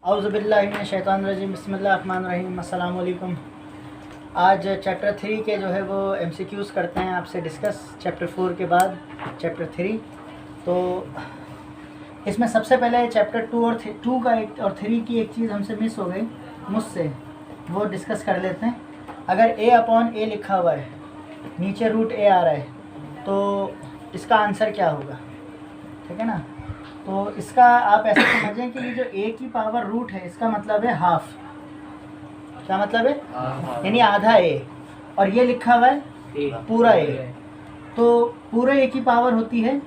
औज़ुबिल्लाहिमिनश्शैतानिर्रजीम बिस्मिल्लाहिर्रहमानिर्रहीम अस्सलाम वालेकुम। आज चैप्टर 3 के जो है वो MCQs करते हैं आपसे डिस्कस, चैप्टर 4 के बाद चैप्टर 3। तो इसमें सबसे पहले चैप्टर 2 का एक और 3 की एक चीज़ हमसे मिस हो गई मुझसे, वो डिस्कस कर लेते हैं। अगर a/a लिखा हुआ है, नीचे रूट a आ रहा है, तो इसका आंसर क्या होगा? ठीक है ना। तो इसका आप ऐसे समझें कि ये जो a की पावर रूट है, इसका मतलब है हाफ। क्या मतलब है? यानी आधा a, और ये लिखा हुआ है पूरा a, तो पूरे a की पावर होती है 1।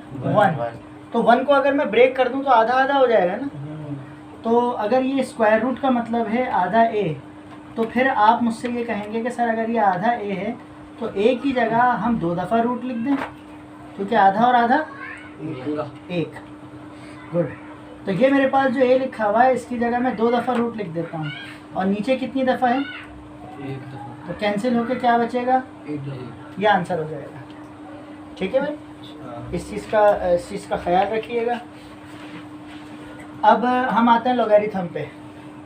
तो 1 को अगर मैं ब्रेक कर दूं तो आधा आधा हो जाएगा ना। तो अगर ये स्क्वायर रूट का मतलब है आधा a, तो फिर आप मुझसे ये कहेंगे कि सर अगर ये आधा a है तो a की जगह हम 2 दफ़ा रूट लिख दें, क्योंकि आधा और आधा 1। गुड। तो ये मेरे पास जो a लिखा हुआ है, इसकी जगह मैं 2 दफ़ा रूट लिख देता हूँ। और नीचे कितनी दफ़ा है? 1 दफ़ा। तो कैंसिल होके क्या बचेगा? 1 ये आंसर हो जाएगा। ठीक है भाई, इस चीज़ का ख्याल रखिएगा। अब हम आते हैं लॉगरिथम पे।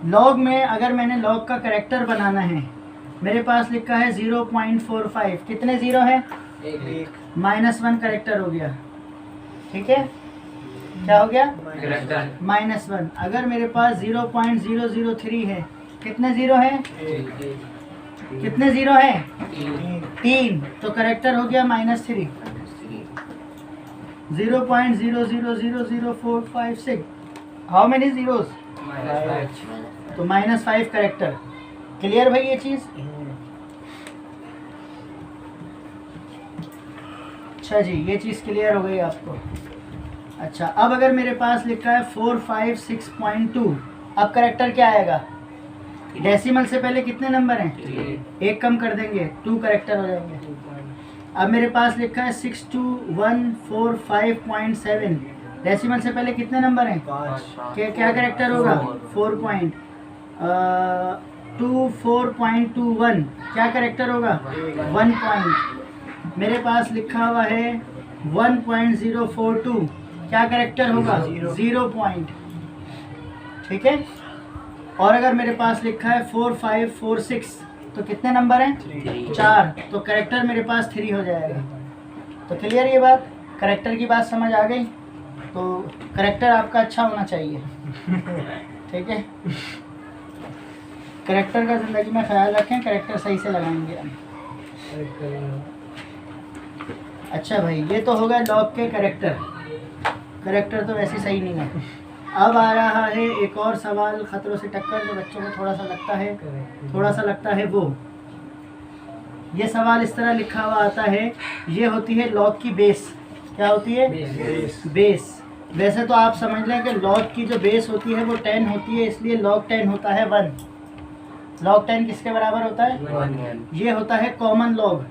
लॉग में अगर मैंने लॉग का करैक्टर बनाना है, मेरे पास लिखा है 0.45। कितने ज़ीरो है? 1 करैक्टर हो गया। ठीक है, क्या हो गया? -1। अगर मेरे पास 0.003 है, कितने ज़ीरो है? कितने ज़ीरो है? 3। तो करैक्टर हो गया -3। 0.000046। How many zeros? तो -5 करैक्टर। क्लियर भाई ये चीज़? अच्छा जी, ये चीज़ क्लियर हो गई आपको। अच्छा, अब अगर मेरे पास लिखा है 456.2, अब करैक्टर क्या आएगा? डेसिमल से पहले कितने नंबर हैं? 1 कम कर देंगे, 2 करैक्टर हो जाएंगे। अब मेरे पास लिखा है 62145.7, डेसिमल से पहले कितने नंबर हैं? 5। क्या करैक्टर होगा? 4.24.21। क्या करैक्टर होगा? 1 पॉइंट। मेरे पास लिखा हुआ है 1.042, क्या करैक्टर होगा? 0 पॉइंट। ठीक है। और अगर मेरे पास लिखा है 4546, तो कितने नंबर हैं? 4। तो करैक्टर मेरे पास 3 हो जाएगा। तो क्लियर ये बात? करैक्टर की बात समझ आ गई? तो करैक्टर आपका अच्छा होना चाहिए। ठीक है, करैक्टर का ज़िंदगी में ख्याल रखें, करैक्टर सही से लगाएंगे हम। अच्छा भाई, ये तो होगा लॉग के करैक्टर। करैक्टर तो वैसे सही नहीं है। अब आ रहा है एक और सवाल, ख़तरों से टक्कर, जो बच्चों को थोड़ा सा लगता है वो। ये सवाल इस तरह लिखा हुआ आता है, ये होती है लॉग की बेस। क्या होती है? बेस। वैसे तो आप समझ लें कि लॉग की जो बेस होती है वो 10 होती है, इसलिए लॉग 10 होता है 1। लॉग 10 किसके बराबर होता है? 1। ये होता है कॉमन लॉग।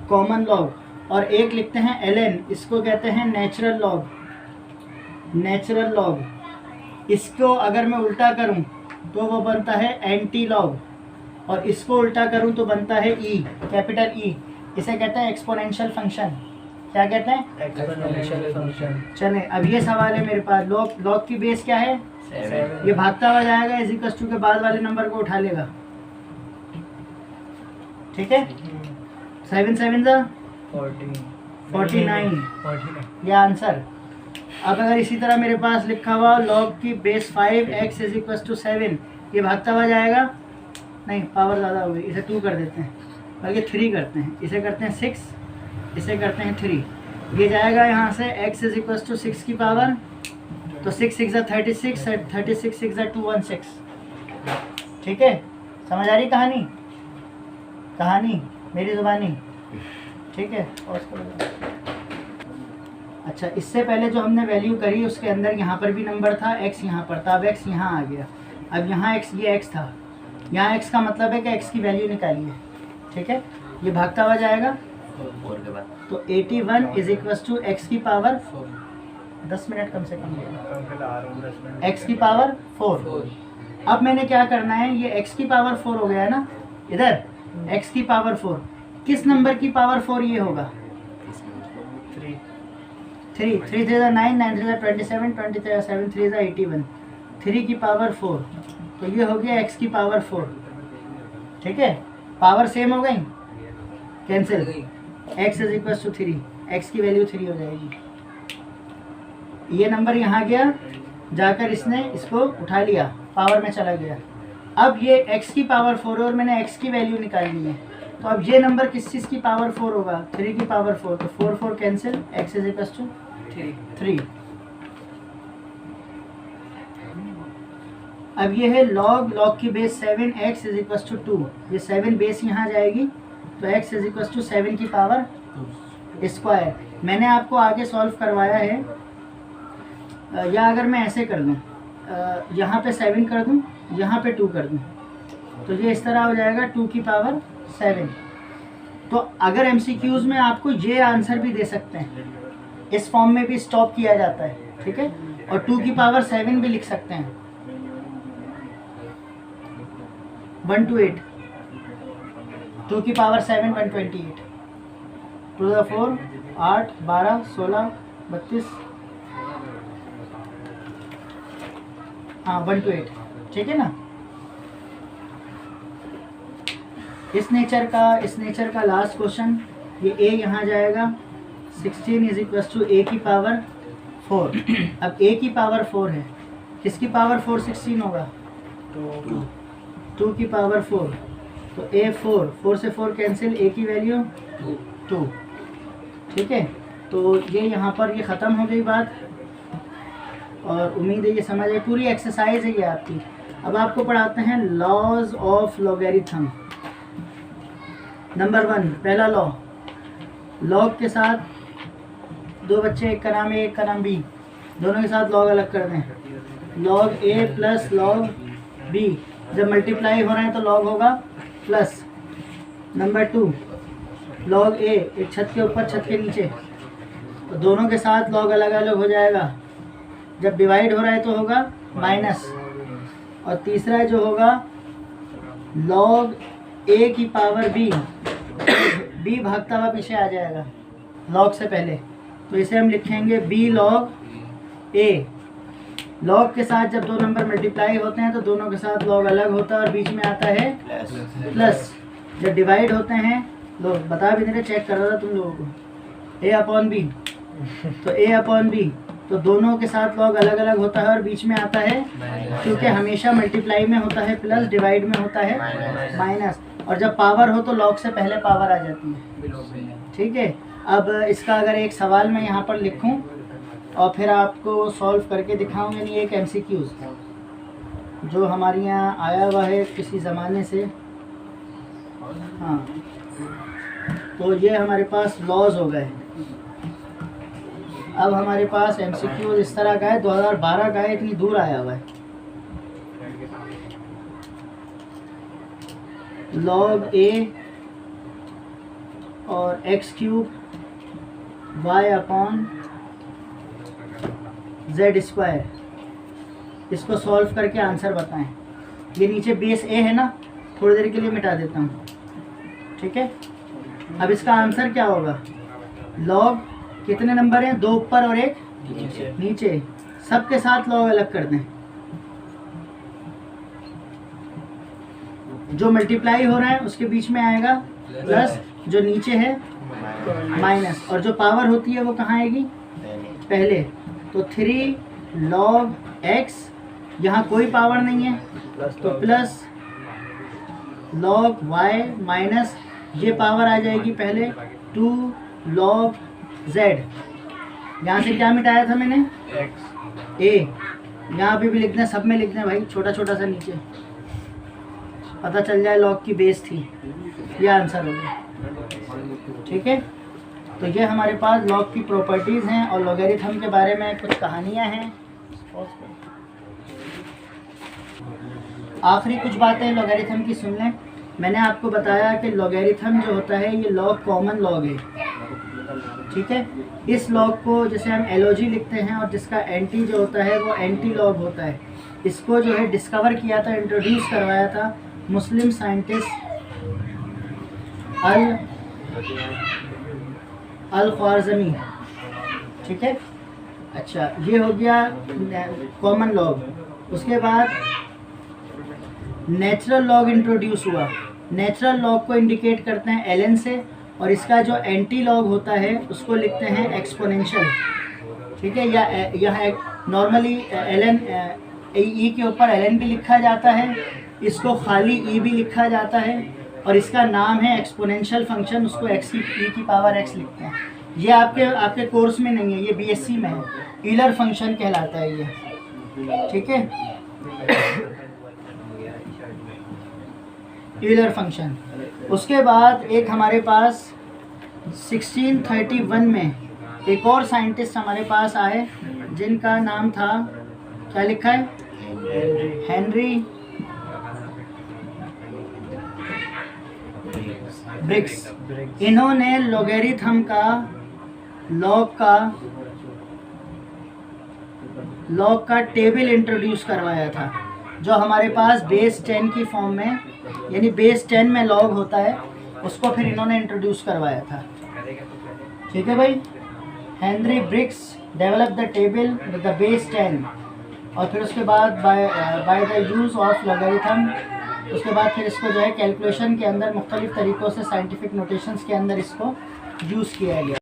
Common log. और एक लिखते हैं ln, इसको कहते हैं नेचुरल लॉग। Natural log. इसको अगर मैं उल्टा करूं तो वो बनता है एंटी लॉग, और इसको उल्टा करूं तो बनता है ई, कैपिटल ई। इसे कहते हैं एक्सपोनेंशियल फंक्शन। क्या कहते हैं? Exponential function. चलें, अब ये सवाल है मेरे पास, लॉग की बेस क्या है? 7। ये भागता हुआ जाएगा, इज इक्वल टू के बाद वाले नंबर को उठा लेगा। ठीक है, 7 7 49। ये आंसर। अब अगर इसी तरह मेरे पास लिखा हुआ लॉग की base 5x is equal to 7, ये भागता हुआ जाएगा? नहीं, पावर ज़्यादा हो गई, इसे 2 कर देते हैं, बल्कि 3 करते हैं। इसे करते हैं 6, इसे करते हैं 3। ये जाएगा यहाँ से x इज इक्वल टू 6 की पावर, तो 6 6 36, 36 6 216। ठीक है, समझ आ रही कहानी मेरी ज़ुबानी? ठीक है। और अच्छा, इससे पहले जो हमने वैल्यू करी उसके अंदर यहाँ पर भी नंबर था, x यहाँ पर था, अब x यहाँ आ गया। अब यहाँ x, ये x था, यहाँ x का मतलब है कि x की वैल्यू निकालिए। ठीक है, ये भागता हुआ जाएगा 4 के बाद, तो 81 इज इक्वल टू x की पावर 10 मिनट कम से कम, x की पावर 4। अब मैंने क्या करना है, ये x की पावर 4 हो गया है ना, इधर x की पावर 4, किस नंबर की पावर 4 ये होगा? 3 3 3 9, 9 3 27, 23 7 3 81, 3 की पावर 4, तो ये हो गया x की पावर 4। ठीक है, पावर सेम हो गई, cancel, x is equal to 3, x की वैल्यू 3 हो जाएगी। ये नंबर यहाँ गया, जाकर इसने इसको उठा लिया, पावर में चला गया। अब ये x की पावर 4 और मैंने x की वैल्यू निकालनी है, तो अब ये नंबर किस चीज़ की पावर 4 होगा, 3 की पावर 4, तो 4 4 cancel, x is equal to 3। अब ये है log की base 7, x is equal to 2, ये 7 बेस यहाँ जाएगी, तो x इज इक्वल टू 7 की पावर स्क्वायर। मैंने आपको आगे सॉल्व करवाया है, या अगर मैं ऐसे कर दूँ, यहाँ पे 7 कर दूँ, यहाँ पे 2 कर दूँ, तो ये इस तरह हो जाएगा 2 की पावर 7। तो अगर MCQs में आपको ये आंसर भी दे सकते हैं, इस फॉर्म में भी स्टॉप किया जाता है, ठीक है, और 2 की पावर 7 भी लिख सकते हैं, 128, 2 की पावर 7 128, 2 × 4 8 12 16 32, हाँ 128, ठीक है ना। इस नेचर का लास्ट क्वेश्चन, ये a यहाँ जाएगा, 16 इज इक्वल टू a की पावर 4। अब a की पावर 4 है, किसकी पावर 4 16 होगा, 2 की पावर 4, तो a 4 से 4 कैंसिल, a की वैल्यू 2। ठीक है, तो ये यहाँ पर ये ख़त्म हो गई बात, और उम्मीद है ये समझ है, पूरी एक्सरसाइज है ये आपकी। अब आपको पढ़ाते हैं लॉज ऑफ लॉगरिथम। नंबर 1, पहला लॉ, लॉग के साथ दो बच्चे, एक का नाम ए एक का नाम बी, दोनों के साथ लॉग अलग कर दें। लॉग ए प्लस लॉग बी, जब मल्टीप्लाई हो रहे हैं तो लॉग होगा प्लस। नंबर 2, लॉग ए, एक छत के ऊपर छत के नीचे, तो दोनों के साथ लॉग अलग अलग हो जाएगा, जब डिवाइड हो रहा है तो होगा माइनस। और तीसरा जो होगा लॉग ए की पावर बी, बी भागता हुआ पीछे आ जाएगा लॉग से पहले, तो इसे हम लिखेंगे बी लॉग ए। लॉग के साथ जब दो नंबर मल्टीप्लाई होते हैं तो दोनों के साथ लॉग अलग होता है और बीच में आता है प्लस। जब डिवाइड होते हैं, लोग बता भी नहीं रहे, चेक कर रहा था तुम लोगों को, ए अपॉन बी, तो ए अपॉन बी, तो दोनों के साथ लॉग अलग अलग होता है और बीच में आता है, क्योंकि हमेशा मल्टीप्लाई में होता है प्लस, डिवाइड में होता है माइनस, और जब पावर हो तो लॉग से पहले पावर आ जाती है। ठीक है, अब इसका अगर एक सवाल मैं यहाँ पर लिखूँ और फिर आपको सॉल्व करके दिखाऊँ, यानी एक MCQs जो हमारे यहाँ आया हुआ है किसी ज़माने से। हाँ, तो ये हमारे पास लॉज हो गए। अब हमारे पास MCQs इस तरह का है, 2012 का है, इतनी दूर आया हुआ है। लॉग ए और x³ y अपॉन z², इसको सॉल्व करके आंसर बताएं। ये नीचे बेस a है ना, थोड़ी देर के लिए मिटा देता हूँ। ठीक है, अब इसका आंसर क्या होगा, लॉग कितने नंबर हैं, 2 ऊपर और 1 नीचे, सबके साथ लॉग अलग कर दें। जो मल्टीप्लाई हो रहा है उसके बीच में आएगा प्लस, जो नीचे है माइनस, और जो पावर होती है वो कहाँ आएगी, पहले। तो 3 log x, यहाँ कोई पावर नहीं है तो प्लस log y माइनस, ये पावर आ जाएगी पहले, 2 log z। यहाँ से क्या मिटाया था मैंने, a, यहाँ पे भी लिख दें, सब में लिख दें भाई, छोटा छोटा सा नीचे, पता चल जाए लॉग की बेस थी। ये आंसर हो गया। ठीक है, तो ये हमारे पास लॉग की प्रॉपर्टीज़ हैं और लॉगरिथम के बारे में कुछ कहानियाँ हैं। आखिरी कुछ बातें लॉगरिथम की सुन लें। मैंने आपको बताया कि लॉगरिथम जो होता है ये लॉग कॉमन लॉग है। ठीक है, इस लॉग को जैसे हम LOG लिखते हैं और जिसका एंटी जो होता है वो एंटी लॉग होता है। इसको जो है डिस्कवर किया था, इंट्रोड्यूस करवाया था मुस्लिम साइंटिस्ट अल ख्वारज़मी ठीक है। अच्छा, ये हो गया कॉमन लॉग। उसके बाद नेचुरल लॉग इंट्रोड्यूस हुआ। नेचुरल लॉग को इंडिकेट करते हैं ln से, और इसका जो एंटी लॉग होता है उसको लिखते हैं एक्सपोनेंशियल, ठीक है। या यह नॉर्मली ln ई के ऊपर ln भी लिखा जाता है, इसको खाली ई भी लिखा जाता है, और इसका नाम है एक्सपोनेंशियल फंक्शन, उसको x की पावर x लिखते हैं। ये आपके कोर्स में नहीं है, ये बीएससी में है। ईलर फंक्शन कहलाता है ये, ठीक है। ईलर फंक्शन। उसके बाद एक हमारे पास 1631 में एक और साइंटिस्ट हमारे पास आए जिनका नाम था, क्या लिखा है, हेनरी ब्रिग्स। इन्होंने लॉगरिथम का लॉग का टेबल इंट्रोड्यूस करवाया था, जो हमारे पास बेस 10 की फॉर्म में, यानी बेस 10 में लॉग होता है, उसको फिर इन्होंने इंट्रोड्यूस करवाया था, ठीक है भाई। Henry Briggs develop the table with the base 10, और फिर उसके बाद by the use of logarithm, उसके बाद फिर इसको जो है कैलकुलेशन के अंदर मुख्तलिफ तरीक़ों से साइंटिफिक नोटेशंस के अंदर इसको यूज़ किया गया।